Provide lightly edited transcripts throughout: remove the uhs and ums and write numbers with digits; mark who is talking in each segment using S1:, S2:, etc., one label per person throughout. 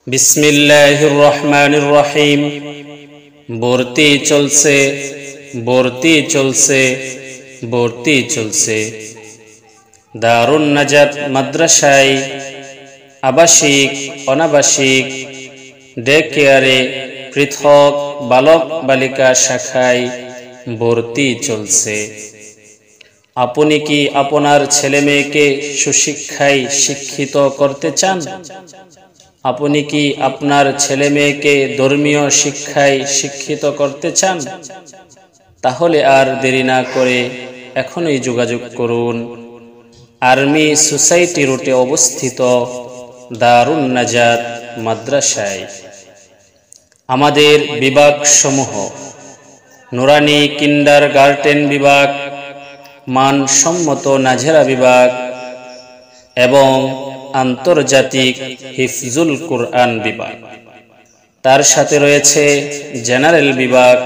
S1: বিসমিল্লাহির রহমানির রহিম। ভর্তি চলছে, ভর্তি চলছে, ভর্তি চলছে। দারুন নাজাত মাদ্রাসায় আবাসিক, অনাবাসিক, ডে কেয়ারে, পৃথক বালক বালিকা শাখায় ভর্তি চলছে। আপনি কি আপনার ছেলে মেয়েকে সুশিক্ষায় শিক্ষিত করতে চান? আপনি কি আপনার ছেলে মেয়েকে ধর্মীয় শিক্ষায় শিক্ষিত করতে চান? তাহলে আর দেরি না করে এখনই যোগাযোগ করুন আর্মি সোসাইটি রোডে অবস্থিত দারুন নাজাত মাদ্রাসায়। আমাদের বিভাগ সমূহ: নুরানি কিন্ডারগার্টেন বিভাগ, মানসম্মত নাজেরা বিভাগ এবং আন্তর্জাতিক হিফজুল কুরআন বিভাগ। তার সাথে রয়েছে জেনারেল বিভাগ,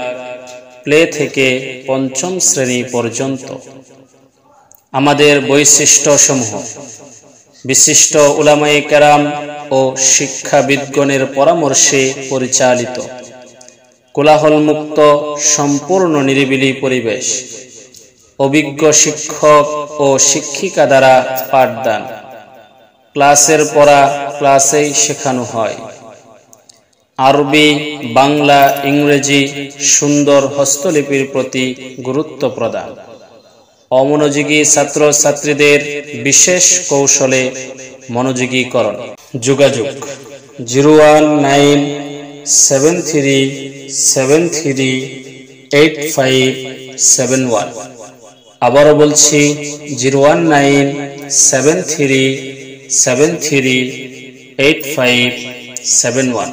S1: প্লে থেকে পঞ্চম শ্রেণী পর্যন্ত। আমাদের বৈশিষ্ট্য সমূহ: বিশিষ্ট উলামায়ে কেরাম ও শিক্ষাবিদগণের পরামর্শে পরিচালিত, কোলাহল মুক্ত, সম্পূর্ণ নিরিবিলি পরিবেশ, অভিজ্ঞ শিক্ষক ও শিক্ষিকা দ্বারা পাঠদান, ক্লাসের পড়া ক্লাসেই শেখানো হয়। আরবি, বাংলা, ইংরেজি সুন্দর হস্তলিপির প্রতি গুরুত্ব প্রদান। অমনোযোগী ছাত্র ছাত্রীদের বিশেষ কৌশলে মনোযোগীকরণ। যোগাযোগ 01973738571। আবারও বলছি 01973738571।